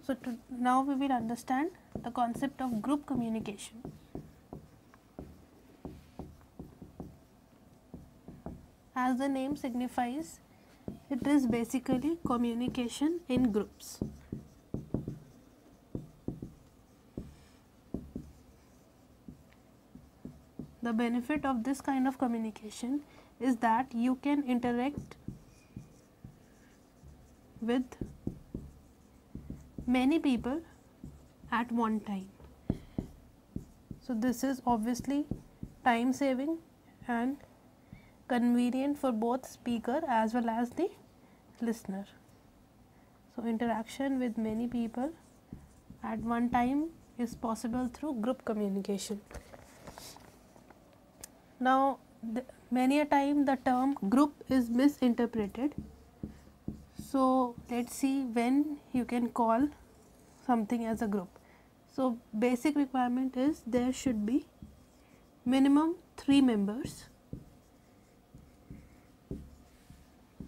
So, now we will understand the concept of group communication. As the name signifies, it is basically communication in groups. The benefit of this kind of communication is that you can interact with many people at one time. So, this is obviously time saving and convenient for both speaker as well as the listener. So, interaction with many people at one time is possible through group communication. Now, many a time the term group is misinterpreted. So, let us see when you can call something as a group. So, basic requirement is there should be minimum 3 members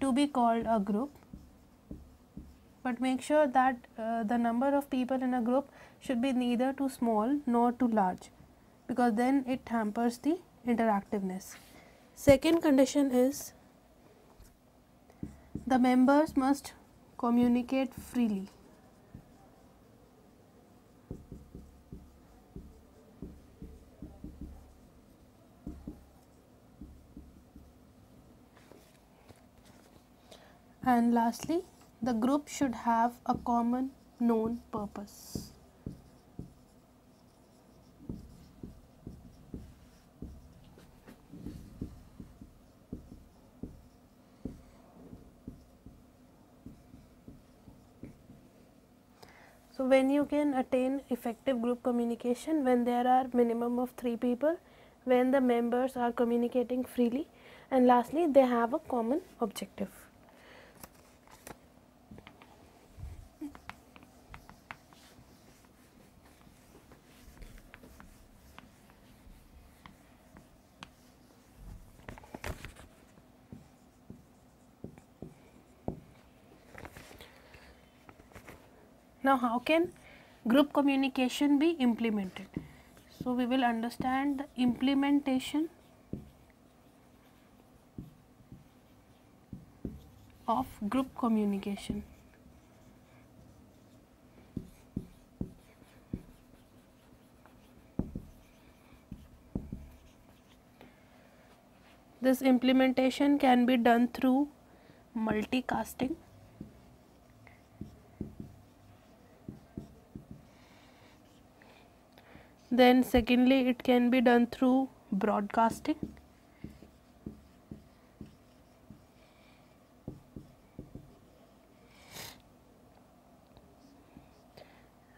to be called a group, but make sure that the number of people in a group should be neither too small nor too large, because then it hampers the interactiveness. Second condition is the members must communicate freely. And lastly, the group should have a common known purpose. So, when you can attain effective group communication, when there are minimum of 3 people, when the members are communicating freely, and lastly they have a common objective. Now, how can group communication be implemented? So, we will understand the implementation of group communication. This implementation can be done through multicasting, then secondly it can be done through broadcasting,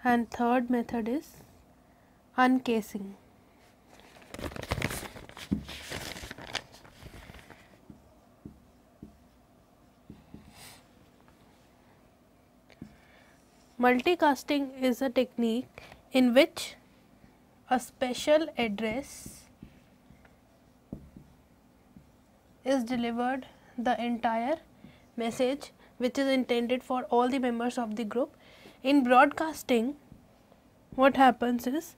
and third method is uncasing. Multicasting is a technique in which a special address is delivered the entire message which is intended for all the members of the group. In broadcasting, what happens is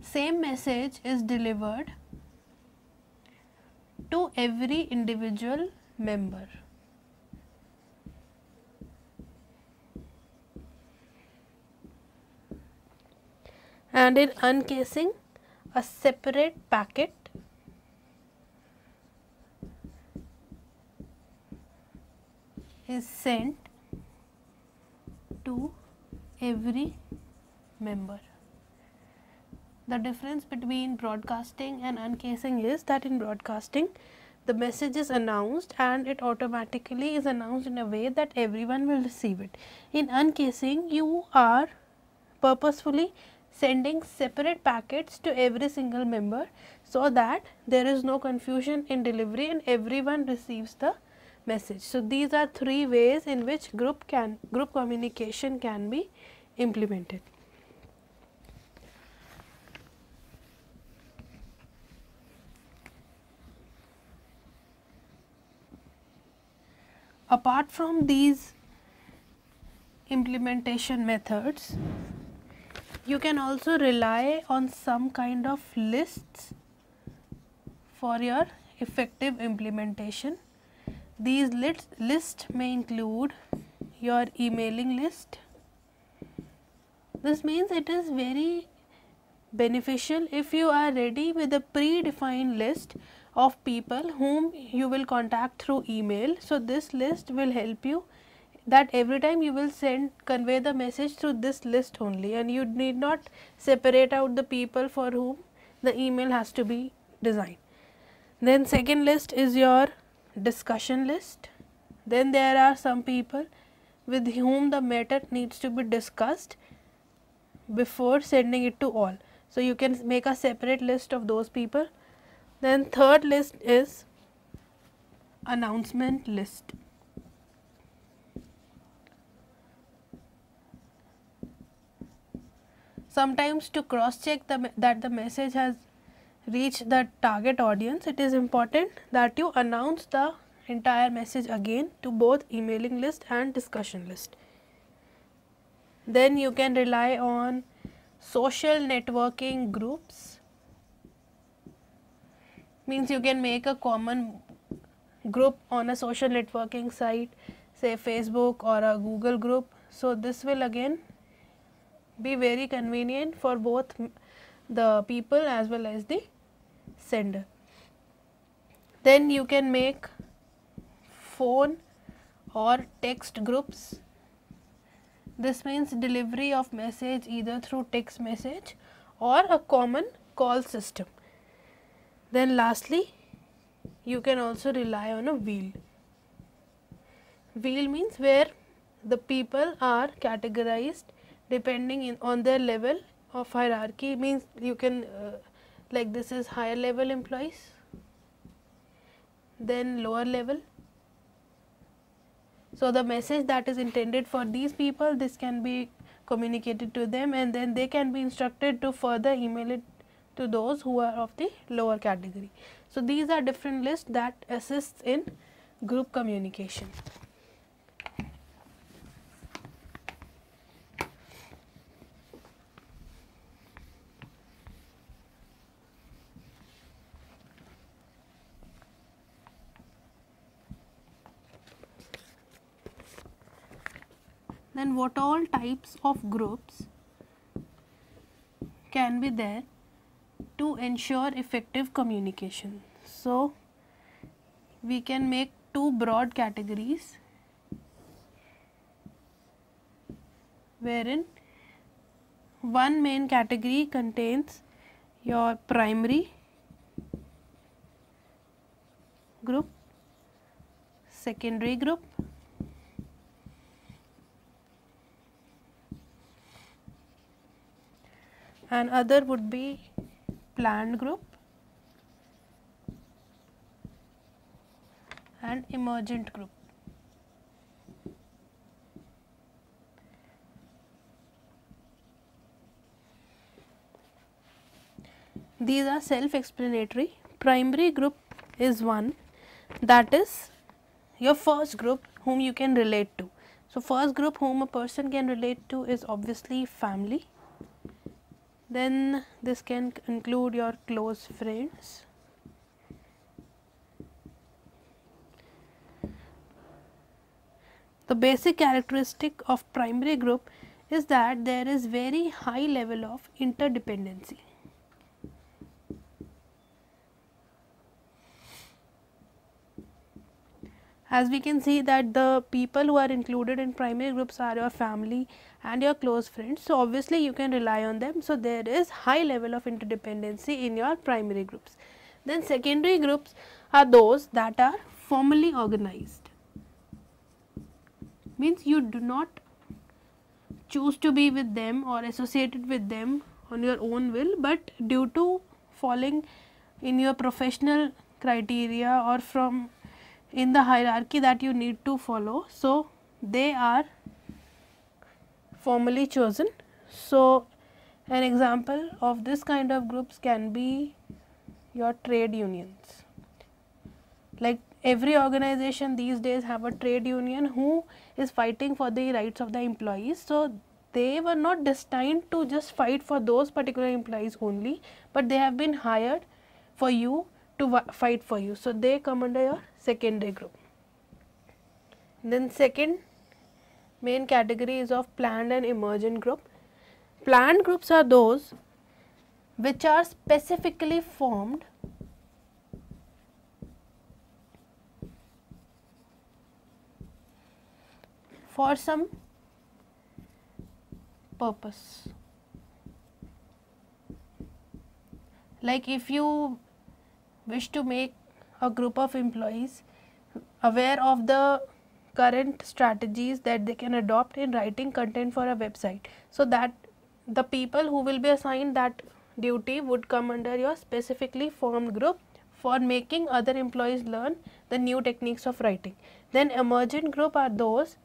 same message is delivered to every individual member. And in uncasing, a separate packet is sent to every member. The difference between broadcasting and uncasing is that in broadcasting the message is announced and it automatically is announced in a way that everyone will receive it. In uncasing, you are purposefully sending separate packets to every single member, so that there is no confusion in delivery and everyone receives the message. So, these are 3 ways in which group communication can be implemented. Apart from these implementation methods, you can also rely on some kind of lists for your effective implementation. These lists may include your emailing list. This means it is very beneficial if you are ready with a predefined list of people whom you will contact through email. So, this list will help you that every time you will convey the message through this list only, and you need not separate out the people for whom the email has to be designed. Then second list is your discussion list. Then there are some people with whom the matter needs to be discussed before sending it to all. So, you can make a separate list of those people. Then third list is announcement list. Sometimes to cross check that the message has reached the target audience, it is important that you announce the entire message again to both emailing list and discussion list. Then you can rely on social networking groups, means you can make a common group on a social networking site, say Facebook or a Google group. So, this will again be very convenient for both the people as well as the sender. Then you can make phone or text groups. This means delivery of message either through text message or a common call system. Then lastly, you can also rely on a wheel. Wheel means where the people are categorized depending on their level of hierarchy, means you can like this is higher level employees, then lower level. So, the message that is intended for these people, this can be communicated to them, and then they can be instructed to further email it to those who are of the lower category. So, these are different lists that assists in group communication. Then what all types of groups can be there to ensure effective communication? So, we can make two broad categories wherein one main category contains your primary group, secondary group, and other would be planned group and emergent group. These are self-explanatory. Primary group is one, that is your first group whom you can relate to. So, first group whom a person can relate to is obviously family. Then this can include your close friends. The basic characteristic of primary group is that there is very high level of interdependency. As we can see that the people who are included in primary groups are your family and your close friends. So, obviously, you can rely on them. So, there is high level of interdependency in your primary groups. Then secondary groups are those that are formally organized, means you do not choose to be with them or associated with them on your own will, but due to falling in your professional criteria or from in the hierarchy that you need to follow. So, they are formally chosen. So, an example of this kind of groups can be your trade unions. Like every organization these days have a trade union who is fighting for the rights of the employees. So they were not destined to just fight for those particular employees only, but they have been hired for you to fight for you. So they come under your secondary group. Then second main category is of planned and emergent group. Planned groups are those which are specifically formed for some purpose. Like if you wish to make a group of employees aware of the current strategies that they can adopt in writing content for a website, so that the people who will be assigned that duty would come under your specifically formed group for making other employees learn the new techniques of writing. Then emergent group are those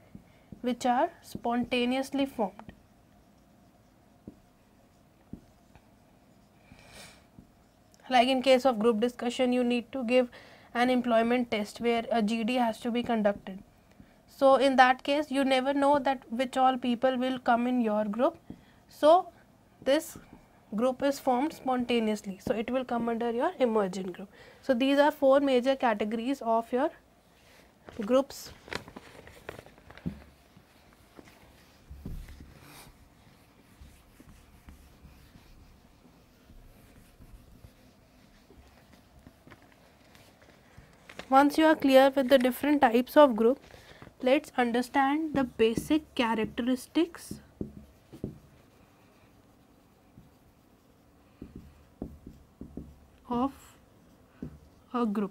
which are spontaneously formed. Like in case of group discussion, you need to give an employment test where a GD has to be conducted. So in that case, you never know that which all people will come in your group. So this group is formed spontaneously. So it will come under your emergent group. So these are four major categories of your groups. Once you are clear with the different types of group, let's understand the basic characteristics of a group.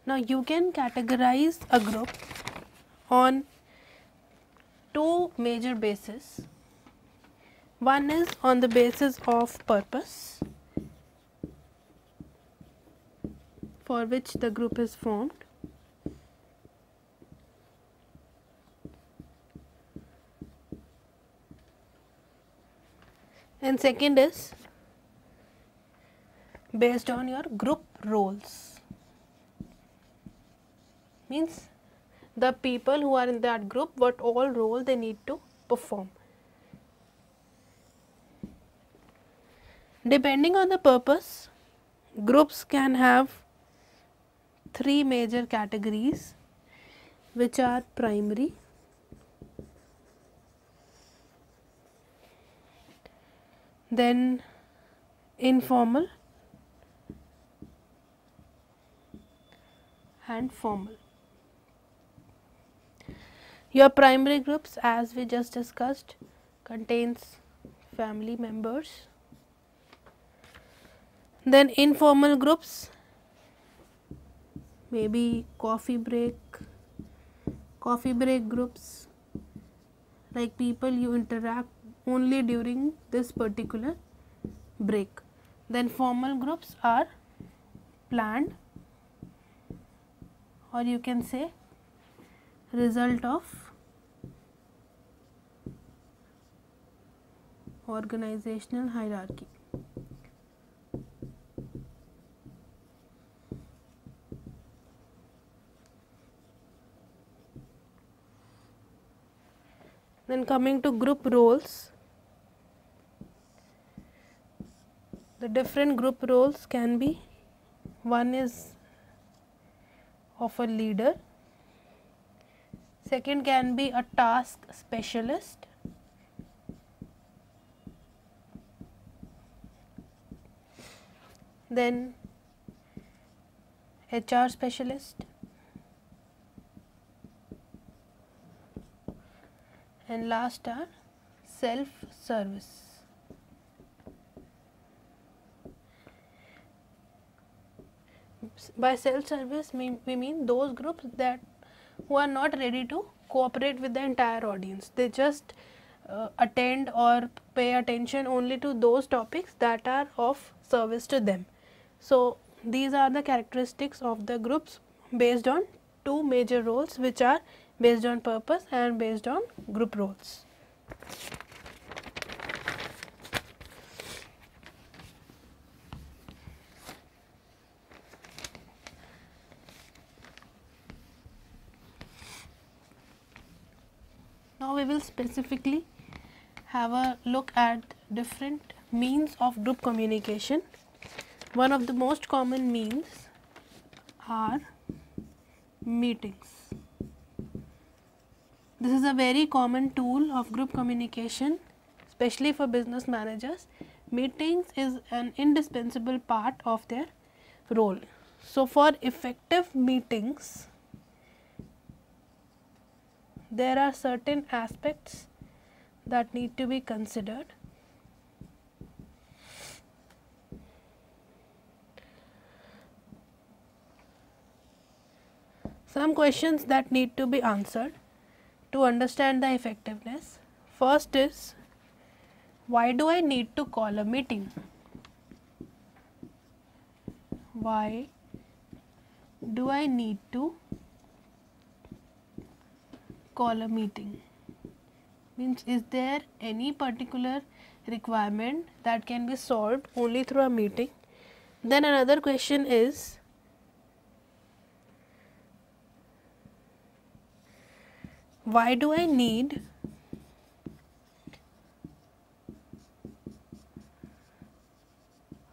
Now you can categorize a group on two major bases. One is on the basis of purpose, for which the group is formed, and second is based on your group roles. Means the people who are in that group, what all role they need to perform. Depending on the purpose, groups can have three major categories, which are primary, then informal and formal. Your primary groups, as we just discussed, contains family members. Then informal groups, maybe coffee break groups, like people you interact only during this particular break. Then formal groups are planned, or you can say result of organizational hierarchy. Then coming to group roles, the different group roles can be, one is of a leader, second can be a task specialist, then HR specialist, and last are self-service. By self-service, we mean those groups that who are not ready to cooperate with the entire audience. They just attend or pay attention only to those topics that are of service to them. So these are the characteristics of the groups based on two major roles, which are based on purpose and based on group roles. we will specifically have a look at different means of group communication. One of the most common means are meetings. This is a very common tool of group communication, especially for business managers. Meetings is an indispensable part of their role. So, for effective meetings, there are certain aspects that need to be considered. Some questions that need to be answered to understand the effectiveness. First is, why do I need to call a meeting? Why do I need to call a meeting? Means, is there any particular requirement that can be solved only through a meeting? Then another question is, why do I need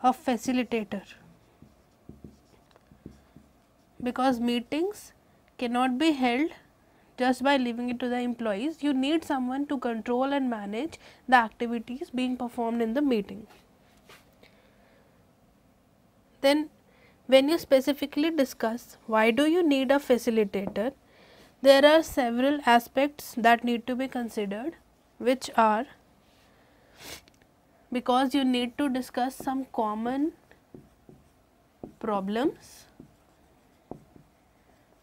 a facilitator? Because meetings cannot be held just by leaving it to the employees. You need someone to control and manage the activities being performed in the meeting. Then when you specifically discuss why do you need a facilitator, there are several aspects that need to be considered, which are, because you need to discuss some common problems.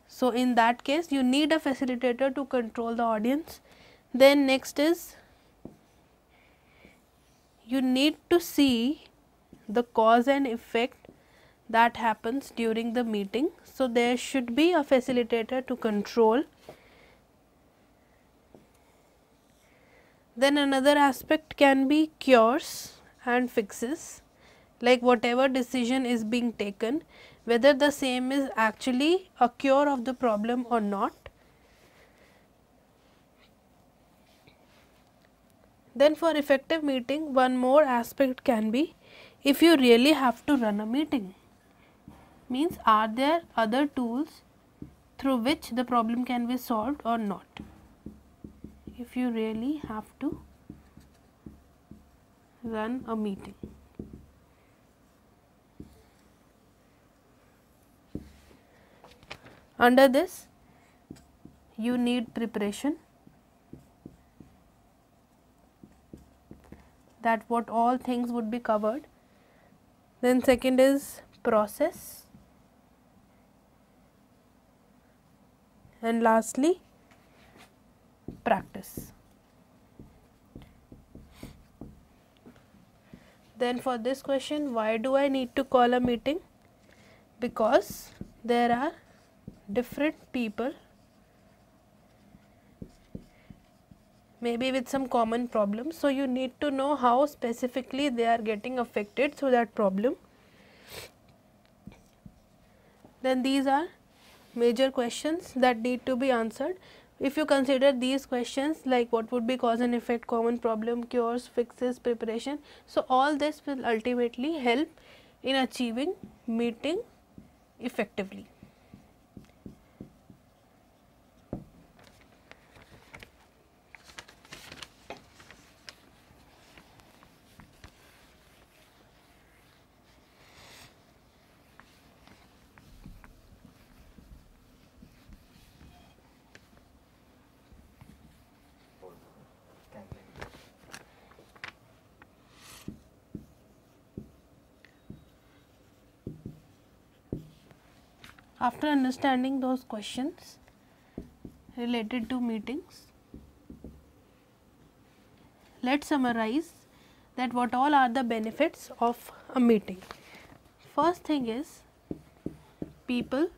So, in that case you need a facilitator to control the audience. Then next is, you need to see the cause and effect that happens during the meeting. So, there should be a facilitator to control. Then another aspect can be cures and fixes, like whatever decision is being taken, whether the same is actually a cure of the problem or not. Then for effective meeting, one more aspect can be, if you really have to run a meeting, means are there other tools through which the problem can be solved or not. If you really have to run a meeting. Under this, you need preparation, that what all things would be covered. Then second is process, and lastly practice. Then for this question, why do I need to call a meeting? Because there are different people, maybe with some common problems. So, you need to know how specifically they are getting affected through that problem. Then these are major questions that need to be answered. If you consider these questions, like what would be cause and effect, common problem, cures, fixes, preparation. So, all this will ultimately help in achieving meeting effectively. After understanding those questions related to meetings, let's summarize that what all are the benefits of a meeting. First thing is, people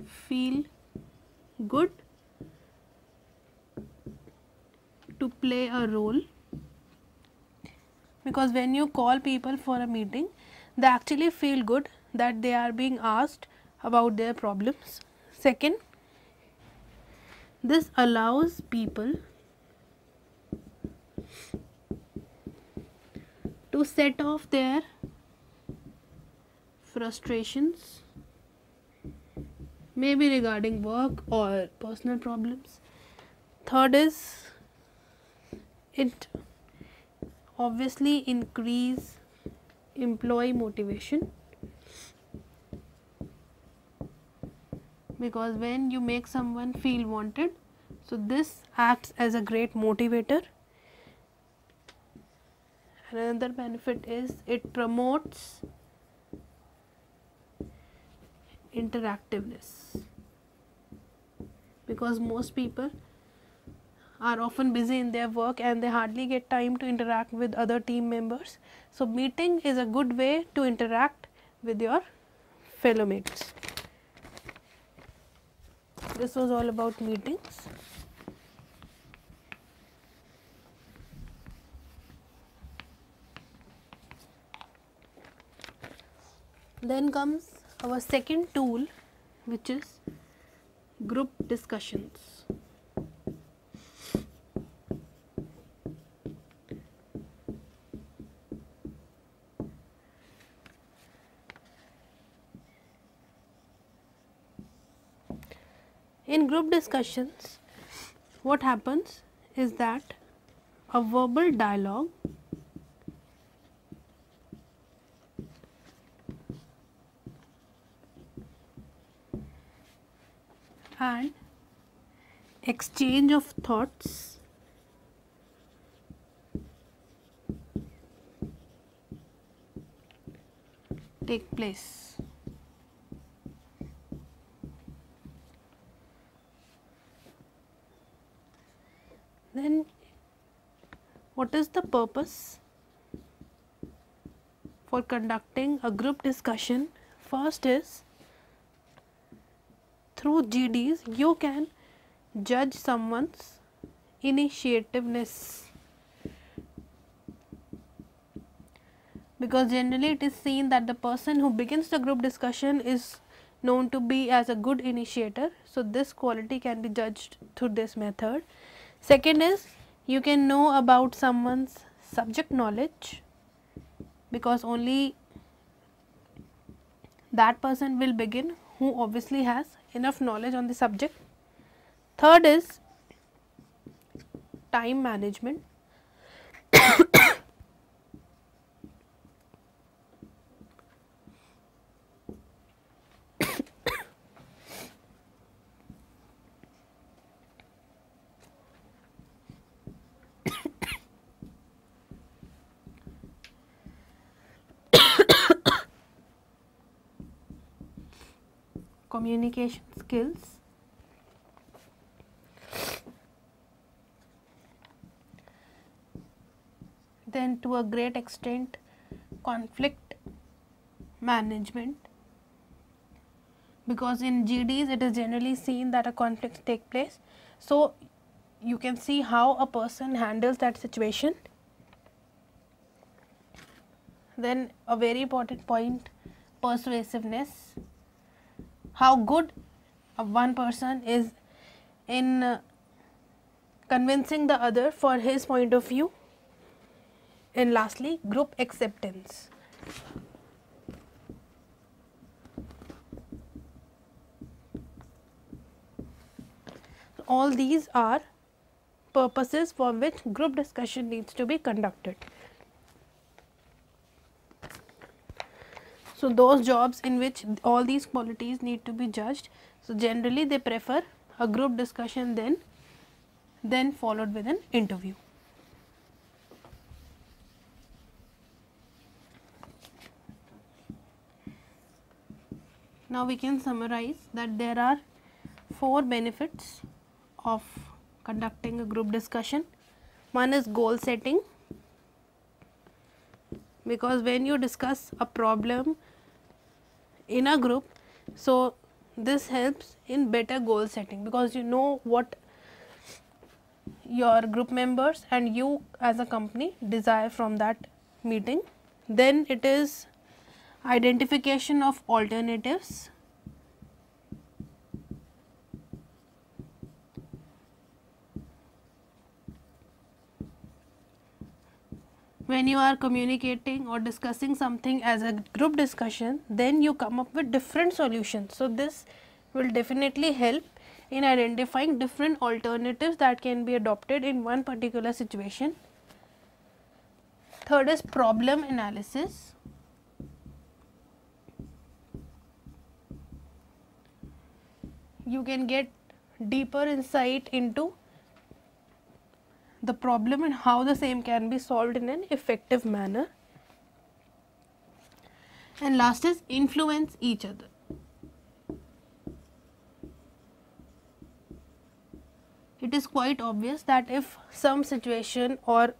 feel good to play a role, because when you call people for a meeting, they actually feel good that they are being asked about their problems. Second, This allows people to set off their frustrations, maybe regarding work or personal problems. Third is, it obviously increase employee motivation, because when you make someone feel wanted, so this acts as a great motivator. Another benefit is it promotes interactiveness, because most people are often busy in their work and they hardly get time to interact with other team members. So, meeting is a good way to interact with your fellow mates. This was all about meetings. Then comes our second tool, which is group discussions. In group discussions, what happens is that a verbal dialogue and exchange of thoughts take place. Then what is the purpose for conducting a group discussion? First is, through GDs you can judge someone's initiativeness, because generally it is seen that the person who begins the group discussion is known to be as a good initiator. So, this quality can be judged through this method. Second is, you can know about someone's subject knowledge, because only that person will begin who obviously has enough knowledge on the subject. Third is time management. Communication skills. Then to a great extent, conflict management, because in GDs it is generally seen that a conflict take place. So, you can see how a person handles that situation. Then a very important point, persuasiveness, how good one person is in convincing the other for his point of view. And lastly, group acceptance. All these are purposes for which group discussion needs to be conducted. So, those jobs in which all these qualities need to be judged, so generally they prefer a group discussion then followed with an interview. Now, we can summarize that there are 4 benefits of conducting a group discussion. One is goal setting, because when you discuss a problem in a group, so this helps in better goal setting, because you know what your group members and you as a company desire from that meeting. Then it is identification of alternatives, when you are communicating or discussing something as a group discussion, then you come up with different solutions. So, this will definitely help in identifying different alternatives that can be adopted in one particular situation. Third is problem analysis. You can get deeper insight into the problem and how the same can be solved in an effective manner. And last is influence each other. It is quite obvious that if some situation or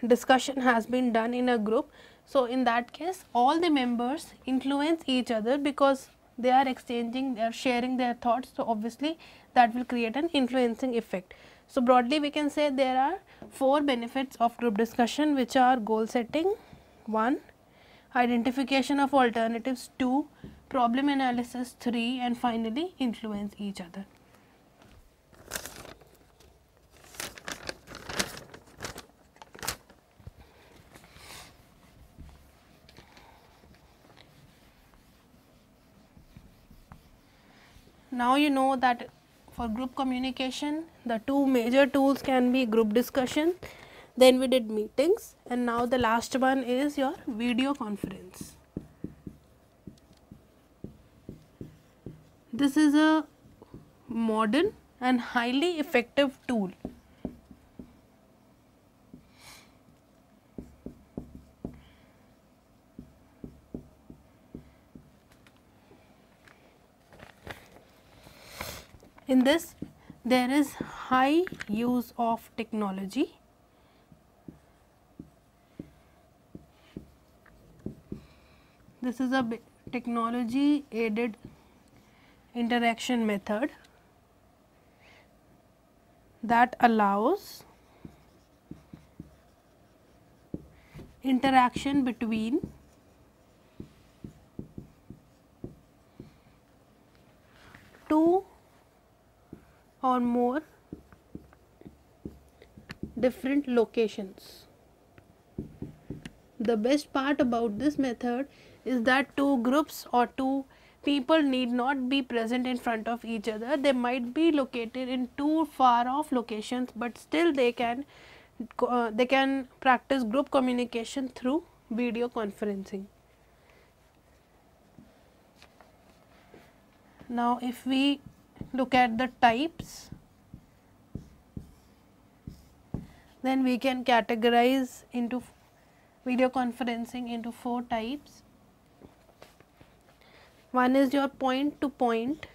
discussion has been done in a group, so in that case all the members influence each other because they are exchanging, they are sharing their thoughts. So, obviously that will create an influencing effect. So, broadly we can say there are 4 benefits of group discussion, which are goal setting 1, identification of alternatives 2, problem analysis 3, and finally influence each other. Now, you know that for group communication the 2 major tools can be group discussion, then we did meetings, and now the last one is your video conference. This is a modern and highly effective tool. In this, there is high use of technology. This is a technology aided interaction method that allows interaction between two or more different locations. The best part about this method is that 2 groups or 2 people need not be present in front of each other. They might be located in 2 far off locations, but still they can practice group communication through video conferencing. Now, if we look at the types, then we can categorize into video conferencing into 4 types. One is your point to point,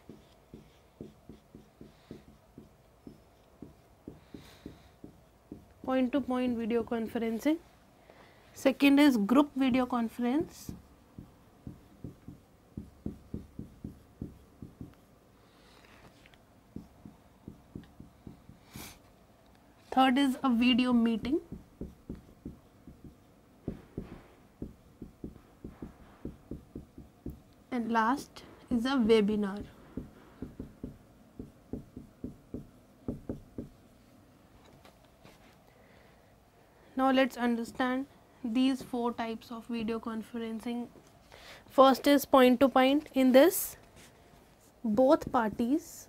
video conferencing. Second is group video conference. Third is a video meeting. And last is a webinar. Now, let us understand these 4 types of video conferencing. First is point to point. In this, both parties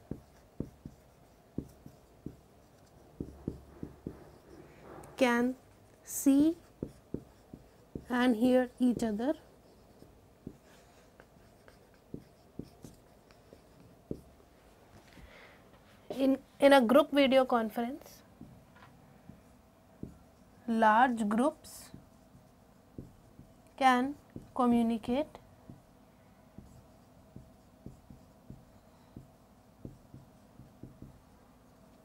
can see and hear each other. In a group video conference, large groups can communicate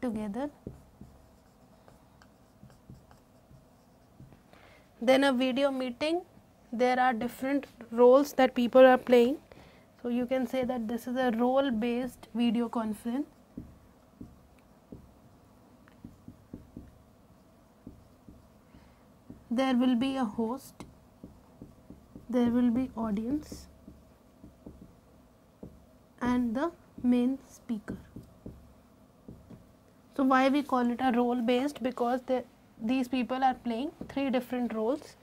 together. Then a video meeting, there are different roles that people are playing. So, you can say that this is a role based video conference. There will be a host, there will be audience and the main speaker. So, why we call it a role based? Because these people are playing 3 different roles.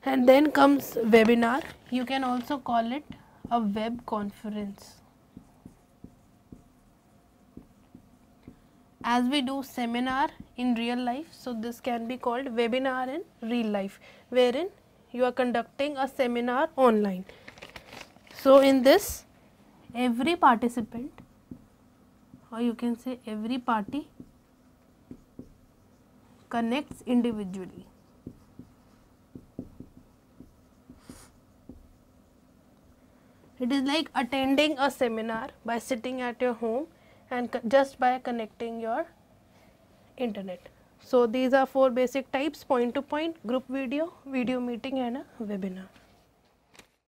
And then comes webinar. You can also call it a web conference. As we do seminar in real life, so this can be called webinar in real life, wherein you are conducting a seminar online. So in this, every participant, or you can say every party, connects individually. It is like attending a seminar by sitting at your home and just by connecting your internet. So these are 4 basic types: point to point, group video, video meeting and a webinar.